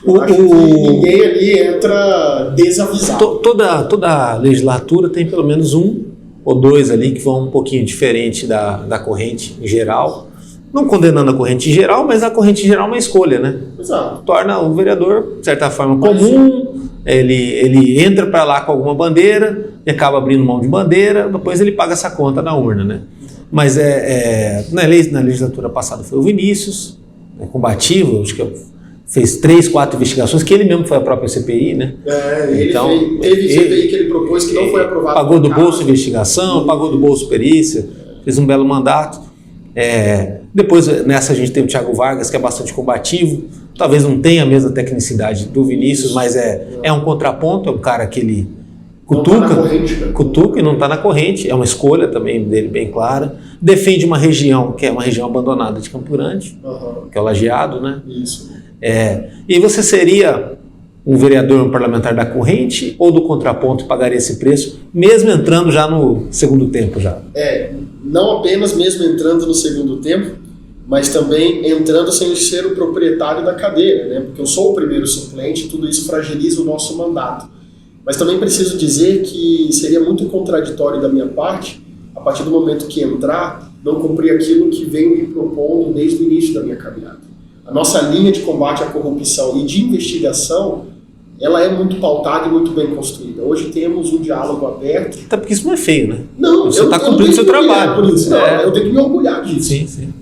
acho que ninguém ali entra desavisado. Toda legislatura tem pelo menos um ou dois ali que vão um pouquinho diferente da corrente em geral. Não condenando a corrente em geral, mas a corrente em geral é uma escolha, né? Exato. Torna o vereador, de certa forma, comum, ele entra para lá com alguma bandeira e acaba abrindo mão de bandeira, depois ele paga essa conta na urna, né? Mas na legislatura passada foi o Vinícius, combativo, acho que fez 3, 4 investigações, que ele mesmo foi a própria CPI, né? Então, teve CPI que ele propôs que não foi aprovado. Pagou do bolso investigação, pagou do bolso perícia, fez um belo mandato. Depois, nessa, a gente tem o Thiago Vargas, que é bastante combativo, talvez não tenha a mesma tecnicidade do Vinícius, mas é um contraponto, é um cara que ele cutuca e não está na corrente, é uma escolha também dele bem clara. Defende uma região que é uma região abandonada de Campo Grande, que é o Lajeado, né? Isso. E você seria um vereador, um parlamentar da corrente ou do contraponto pagaria esse preço, mesmo entrando já no segundo tempo já? Não apenas mesmo entrando no segundo tempo, mas também entrando sem ser o proprietário da cadeira, né? Porque eu sou o primeiro suplente, tudo isso fragiliza o nosso mandato. Mas também preciso dizer que seria muito contraditório da minha parte, a partir do momento que entrar, não cumprir aquilo que venho me propondo desde o início da minha caminhada. A nossa linha de combate à corrupção e de investigação, ela é muito pautada e muito bem construída. Hoje temos um diálogo aberto. Até porque isso não é feio, né? Não, você está cumprindo o seu trabalho. Por isso. Não, eu tenho que me orgulhar disso. Sim.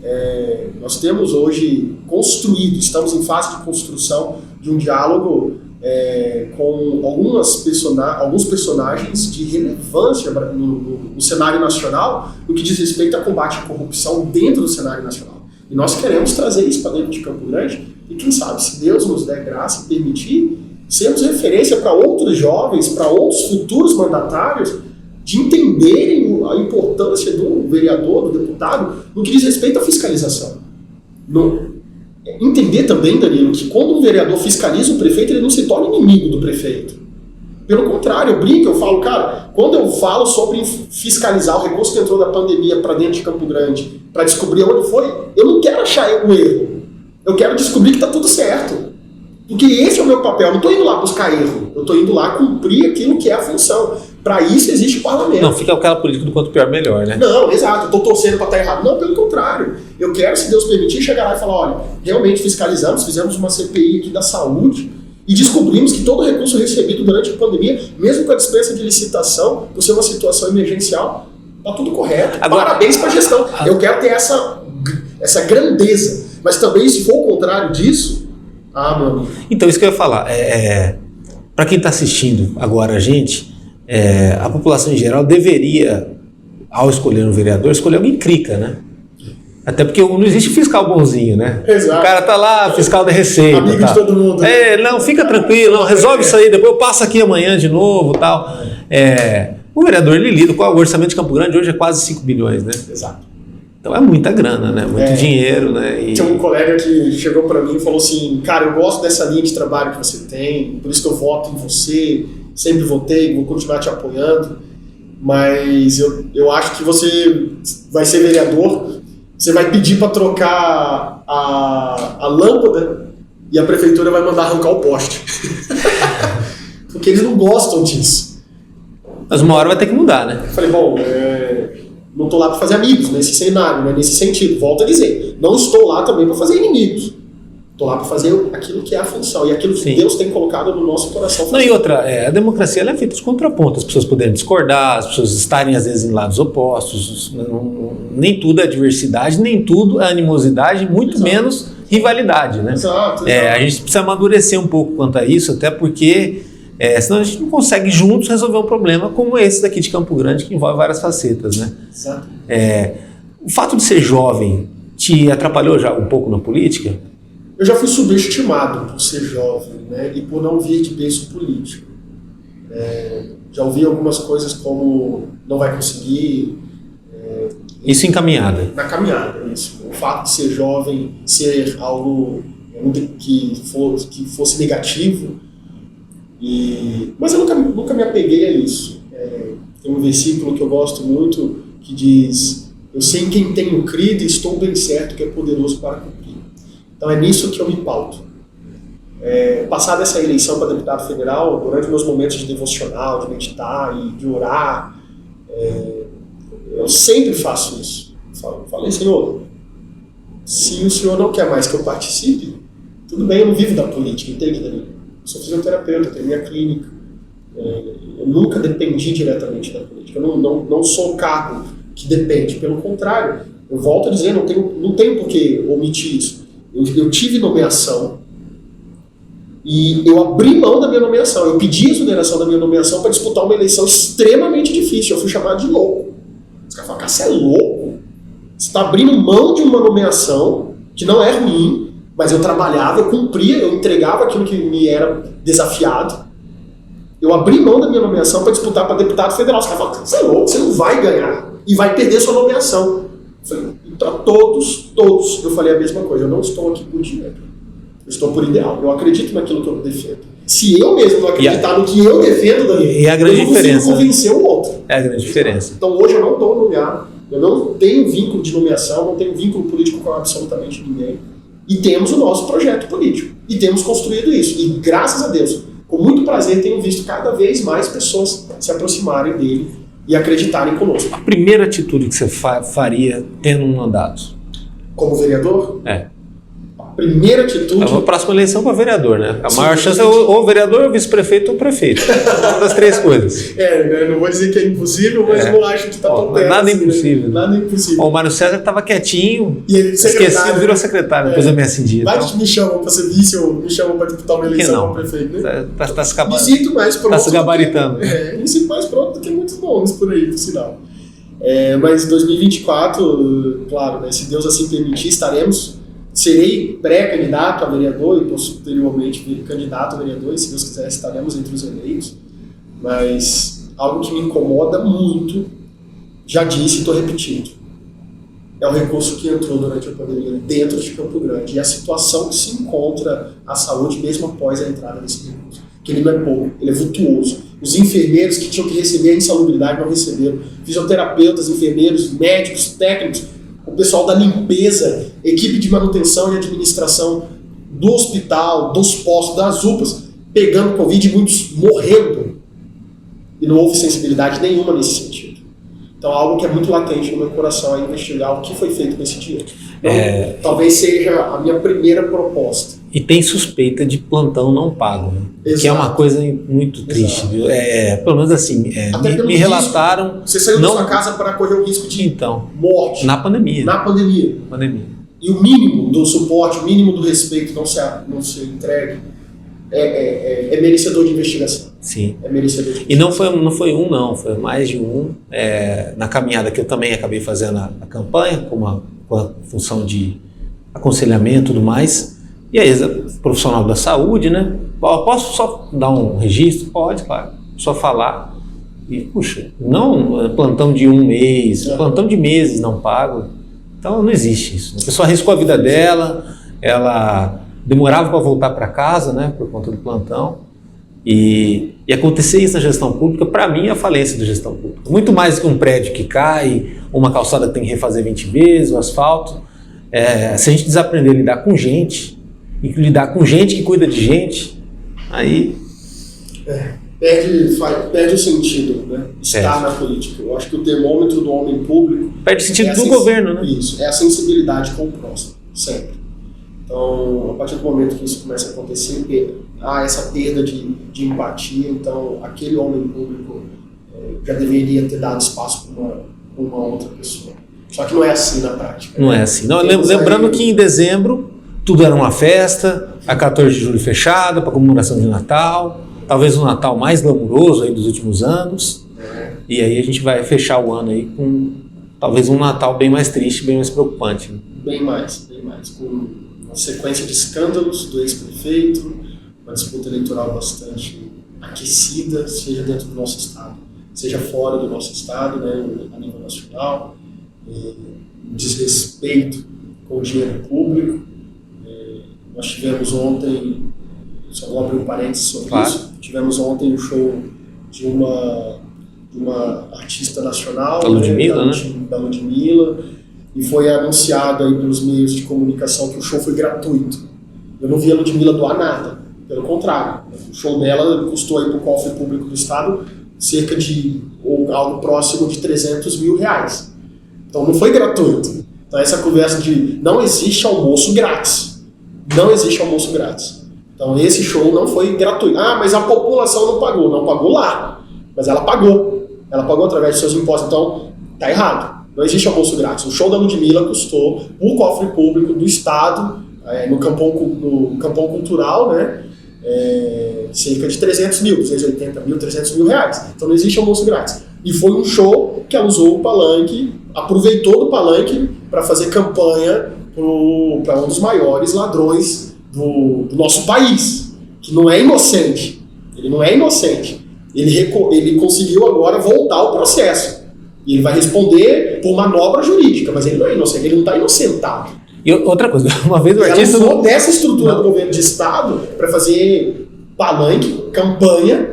Nós temos hoje construído, estamos em fase de construção de um diálogo com alguns personagens de relevância no cenário nacional, no que diz respeito a combate à corrupção dentro do cenário nacional. E nós queremos trazer isso para dentro de Campo Grande e, quem sabe, se Deus nos der graça e permitir, sermos referência para outros jovens, para outros futuros mandatários, de entenderem a importância do vereador, do deputado, no que diz respeito à fiscalização. Entender também, Danilo, que quando um vereador fiscaliza o prefeito, ele não se torna inimigo do prefeito. Pelo contrário, eu brinco, eu falo, cara, quando eu falo sobre fiscalizar o recurso que entrou da pandemia para dentro de Campo Grande, para descobrir onde foi, eu não quero achar o erro. Eu quero descobrir que está tudo certo. Porque esse é o meu papel. Eu não estou indo lá buscar erro. Eu estou indo lá cumprir aquilo que é a função. Para isso existe o parlamento. Não, fica aquela política do quanto pior, melhor, né? Não, exato. Estou torcendo para estar errado. Não, pelo contrário. Eu quero, se Deus permitir, chegar lá e falar, olha, realmente fiscalizamos, fizemos uma CPI aqui da saúde e descobrimos que todo o recurso recebido durante a pandemia, mesmo com a dispensa de licitação, por ser uma situação emergencial, está tudo correto. Agora, parabéns para a gestão. Eu quero ter essa grandeza. Mas também, se for o contrário disso, meu amigo. Então, isso que eu ia falar. Para quem está assistindo agora a gente, a população em geral deveria, ao escolher um vereador, escolher alguém crica, né? Até porque não existe fiscal bonzinho, né? Exato. O cara tá lá, fiscal da Receita. Amigo de todo mundo. Né? Não, fica tranquilo, não, resolve isso aí, depois eu passo aqui amanhã de novo, tal. O vereador, ele lida com o orçamento de Campo Grande, hoje é quase 5 bilhões, né? Exato. Então é muita grana, né? Muito dinheiro, né? Tinha um colega que chegou para mim e falou assim, cara, eu gosto dessa linha de trabalho que você tem, por isso que eu voto em você, sempre votei, vou continuar te apoiando, mas eu acho que você vai ser vereador, você vai pedir para trocar a lâmpada e a prefeitura vai mandar arrancar o poste. Porque eles não gostam disso. Mas uma hora vai ter que mudar, né? Eu falei, bom, não estou lá para fazer amigos nesse cenário, né, nesse sentido. Volto a dizer, não estou lá também para fazer inimigos. Estou lá para fazer aquilo que é a função e aquilo que Deus tem colocado no nosso coração. Não, e outra, a democracia ela é feita de contrapontos, as pessoas poderem discordar, as pessoas estarem às vezes em lados opostos, nem tudo é diversidade, nem tudo é animosidade, muito menos rivalidade, né? Exato. A gente precisa amadurecer um pouco quanto a isso, até porque senão a gente não consegue juntos resolver um problema como esse daqui de Campo Grande, que envolve várias facetas, né? Exato. O fato de ser jovem te atrapalhou já um pouco na política? Eu já fui subestimado por ser jovem, né, e por não vir de berço político. Já ouvi algumas coisas como não vai conseguir. Isso em caminhada? Na caminhada, isso. O fato de ser jovem ser algo que fosse negativo. Mas eu nunca me apeguei a isso. Tem um versículo que eu gosto muito que diz: eu sei em quem tenho crido e estou bem certo que é poderoso para cumprir. Então é nisso que eu me pauto. Passada essa eleição para deputado federal, durante meus momentos de devocional, de meditar e de orar, Eu sempre faço isso. Falei, Senhor, se o Senhor não quer mais que eu participe, tudo bem, eu não vivo da política, entende, Danilo? Eu sou fisioterapeuta, eu tenho minha clínica. Eu nunca dependi diretamente da política. Eu não sou cargo que depende. Pelo contrário, eu volto a dizer, não tenho por que omitir isso. Eu tive nomeação e eu abri mão da minha nomeação. Eu pedi a exoneração da minha nomeação para disputar uma eleição extremamente difícil. Eu fui chamado de louco. Os caras falam, cara, você é louco? Você está abrindo mão de uma nomeação que não é ruim, mas eu trabalhava, eu cumpria, eu entregava aquilo que me era desafiado. Eu abri mão da minha nomeação para disputar para deputado federal. Os caras falam, você é louco, você não vai ganhar e vai perder sua nomeação. Eu falei, para todos, eu falei a mesma coisa. Eu não estou aqui por dinheiro. Eu estou por ideal. Eu acredito naquilo que eu defendo. Se eu mesmo não acreditar no que eu defendo, Danilo, e a grande eu não consigo diferença, convencer o outro. É a grande diferença. Então hoje eu não estou nomeado, eu não tenho vínculo de nomeação, não tenho vínculo político com absolutamente ninguém. E temos o nosso projeto político. E temos construído isso. E graças a Deus, com muito prazer, tenho visto cada vez mais pessoas se aproximarem dele e acreditarem conosco. A primeira atitude que você faria tendo um mandato? Como vereador? É. A primeira atitude... A próxima eleição para vereador, né? A maior Sim, chance é ou vereador, ou vice-prefeito, ou prefeito. Uma das três coisas. Não vou dizer que é impossível, mas não acho que está tão perto. Nada assim, impossível. Né? Nada impossível. O Mário César estava quietinho, E ele, esquecido, virou secretário, depois eu me acendi. Vai Então, que me chamam para ser vice ou me chamam para disputar uma eleição como prefeito, né? Tá se Me sinto mais pronto. Tá se gabaritando. Me sinto mais pronto do que muitos nomes por aí, por sinal. Mas em 2024, claro, né, se Deus assim permitir, serei pré-candidato a vereador e posteriormente candidato a vereador, e se Deus quiser estaremos entre os eleitos. Mas algo que me incomoda muito, já disse e estou repetindo, é o recurso que entrou durante a pandemia dentro de Campo Grande e a situação que se encontra a saúde mesmo após a entrada desse recurso. Que ele não é pouco, ele é vultuoso. Os enfermeiros que tinham que receber a insalubridade não receberam. Fisioterapeutas, enfermeiros, médicos, técnicos, o pessoal da limpeza, equipe de manutenção e administração do hospital, dos postos, das UPAs, pegando Covid e muitos morrendo. E não houve sensibilidade nenhuma nesse sentido. Então, algo que é muito latente no meu coração é investigar o que foi feito com esse dinheiro. Então, talvez seja a minha primeira proposta. E tem suspeita de plantão não pago, né? Que é uma coisa muito triste, viu? Pelo menos assim, me relataram... Você saiu da sua casa para correr o risco de morte. Na pandemia. E o mínimo do suporte, o mínimo do respeito não ser entregue é merecedor de investigação. Sim. É merecedor de investigação. E não foi foi mais de um. Na caminhada que eu também acabei fazendo a campanha, com a função de aconselhamento e tudo mais. E aí, profissional da saúde, né? Posso só dar um registro? Pode, claro. Só falar. E, puxa, não plantão de um mês, plantão de meses não pago. Então, não existe isso. A pessoa arriscou a vida dela, ela demorava para voltar para casa, né? Por conta do plantão. E acontecer isso na gestão pública, para mim, é a falência da gestão pública. Muito mais que um prédio que cai, uma calçada que tem que refazer 20 vezes, o asfalto. Se a gente desaprender a lidar com gente, e lidar com gente que cuida de gente, aí... Perde o sentido, né? Estar na política. Eu acho que o termômetro do homem público... Perde o sentido do governo, né? Isso, é a sensibilidade com o próximo, sempre. Então, a partir do momento que isso começa a acontecer, há essa perda de empatia, então aquele homem público já deveria ter dado espaço para uma outra pessoa. Só que não é assim na prática. Não é assim. Não, lembrando que em dezembro tudo era uma festa, a 14 de julho fechada para comemoração de Natal, talvez o Natal mais glamuroso aí dos últimos anos, e aí a gente vai fechar o ano aí com talvez um Natal bem mais triste, bem mais preocupante. Né? Bem mais, com uma sequência de escândalos do ex-prefeito, uma disputa eleitoral bastante aquecida, seja dentro do nosso estado, seja fora do nosso estado, né, a nível nacional, desrespeito com o dinheiro público. Nós tivemos ontem, só vou abrir um parênteses sobre isso, tivemos ontem um show de uma artista nacional, da Ludmilla, e foi anunciado aí pelos meios de comunicação que o show foi gratuito. Eu não vi a Ludmilla doar nada, pelo contrário. O show dela custou aí para o cofre público do estado cerca de, ou algo próximo de 300 mil reais. Então não foi gratuito. Então essa conversa de não existe almoço grátis. Não existe almoço grátis. Então esse show não foi gratuito. Ah, mas a população não pagou. Não pagou lá. Mas ela pagou. Ela pagou através de seus impostos. Então tá errado. Não existe almoço grátis. O show da Ludmilla custou o cofre público do Estado, no campão cultural, né? Cerca de 300 mil, 280 mil, 300 mil reais. Então não existe almoço grátis. E foi um show que ela usou o palanque, aproveitou do palanque para fazer campanha para um dos maiores ladrões do nosso país, que não é inocente. Ele não é inocente. Ele conseguiu agora voltar ao processo. E ele vai responder por manobra jurídica, mas ele não é inocente, ele não está inocentado. E outra coisa, uma vez o artista... Ela usou dessa estrutura do governo de Estado para fazer palanque, campanha...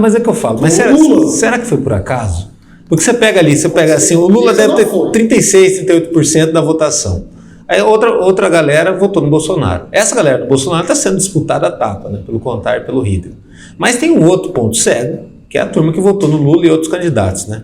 Mas é que eu falo, mas será que foi por acaso? Porque você pega ali, assim, o Lula deve ter 36%, 38% da votação. Aí outra galera votou no Bolsonaro. Essa galera do Bolsonaro está sendo disputada a tapa, né, pelo Contar e pelo Ritter. Mas tem um outro ponto cego, que é a turma que votou no Lula e outros candidatos, né?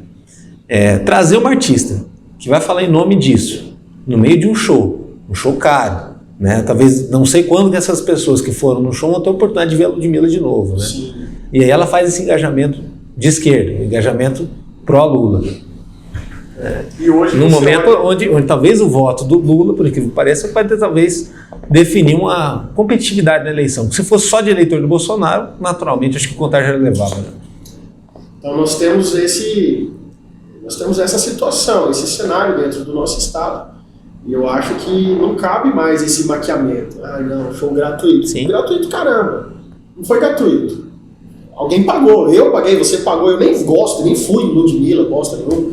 Trazer uma artista que vai falar em nome disso, no meio de um show caro, né? Talvez, não sei quando que essas pessoas que foram no show vão ter a oportunidade de ver a Ludmilla de novo, né? Sim. E aí ela faz esse engajamento de esquerda, engajamento pró-Lula. E hoje num momento onde talvez o voto do Lula, por incrível que pareça, vai ter, talvez definir uma competitividade na eleição. Se fosse só de eleitor do Bolsonaro, naturalmente acho que o Contar já levava, né? Então nós temos essa situação, esse cenário dentro do nosso estado. E eu acho que não cabe mais esse maquiamento. Ah, não, show gratuito. Sim. Gratuito, caramba. Não foi gratuito. Alguém pagou. Eu paguei, você pagou. Eu nem gosto, nem fui em Ludmilla, bosta nenhuma.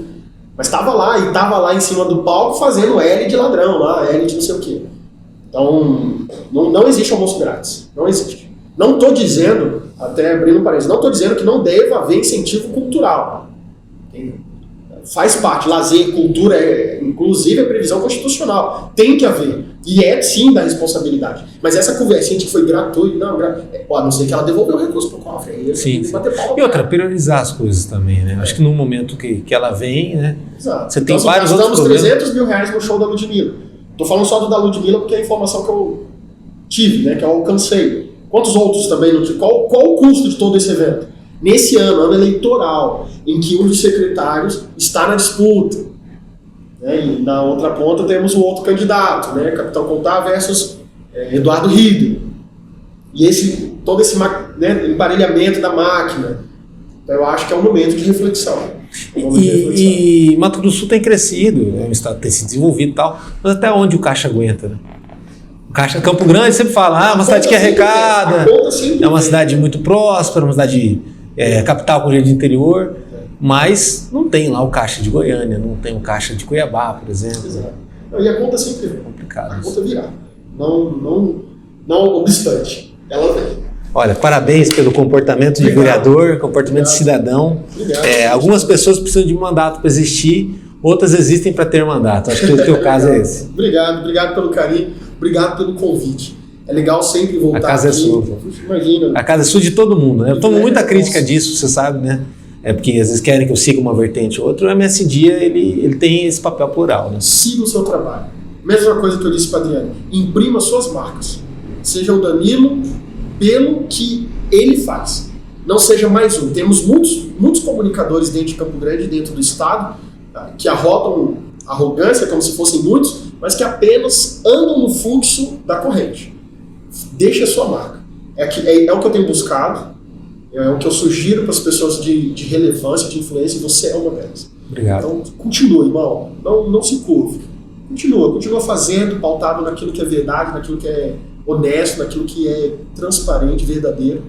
Mas estava lá em cima do palco fazendo L de ladrão lá, L de não sei o quê. Então, não existe almoço grátis. Não existe. Não estou dizendo, até abrindo um parênteses, não estou dizendo que não deva haver incentivo cultural. Faz parte, lazer, cultura, inclusive a previsão constitucional. Tem que haver. E é sim da responsabilidade. Mas essa conversinha de que foi gratuito, a não ser que ela devolveu o recurso para o cofre. Aí sim. E outra, priorizar as coisas também, né? Acho que no momento que ela vem, né? Exato. Você tem então, vários outros problemas. 300 mil reais no show da Ludmilla. Estou falando só do da Ludmilla porque é a informação que eu tive, né? Que eu alcancei. Quantos outros também não tive? Qual o custo de todo esse evento? Nesse ano eleitoral, em que um dos secretários está na disputa. Né? E na outra ponta temos o outro candidato, né? Capitão Contar versus Eduardo Ritter. E todo esse emparelhamento da máquina. Então eu acho que é um momento de reflexão. E Mato Grosso do Sul tem crescido, o estado tem se desenvolvido e tal, mas até onde o Caixa aguenta, né? O Caixa Campo Grande sempre fala, uma cidade que arrecada, é uma cidade muito próspera, uma cidade capital com jeito de interior, mas não tem lá o Caixa de Goiânia, não tem o Caixa de Cuiabá, por exemplo. Exato. E a conta sempre vem. Complicado. A conta virá. Não obstante. Ela vem. Olha, parabéns pelo comportamento de vereador, comportamento de cidadão. Algumas pessoas precisam de mandato para existir, outras existem para ter mandato. Acho que o teu caso é esse. Obrigado pelo carinho, obrigado pelo convite. É legal sempre voltar aqui. A casa é sua. Imagina. A casa é sua de todo mundo, né? Eu tomo muita crítica disso, você sabe, né? É porque às vezes querem que eu siga uma vertente ou outra. O MSD, ele tem esse papel plural, né? Siga o seu trabalho. Mesma coisa que eu disse para Adriano. Imprima suas marcas. Seja o Danilo pelo que ele faz. Não seja mais um. Temos muitos comunicadores dentro de Campo Grande, dentro do estado, que arrotam arrogância como se fossem muitos, mas que apenas andam no fluxo da corrente. Deixe a sua marca. É o que eu tenho buscado, é o que eu sugiro para as pessoas de relevância, de influência, e você é uma delas. Obrigado. Então, continua, irmão. Não se curve. Continua fazendo, pautado naquilo que é verdade, naquilo que é honesto, naquilo que é transparente, verdadeiro,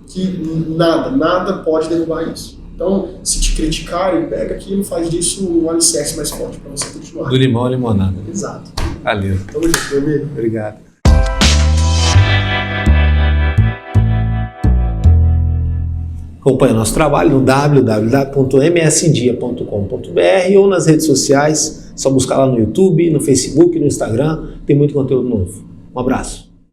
que nada pode derrubar isso. Então, se te criticarem, pega aquilo e faz disso um alicerce mais forte para você continuar. Do limão à limonada. Exato. Valeu. Tamo junto, meu amigo. Obrigado. Acompanhe o nosso trabalho no www.msdia.com.br ou nas redes sociais. Só buscar lá no YouTube, no Facebook, no Instagram. Tem muito conteúdo novo. Um abraço.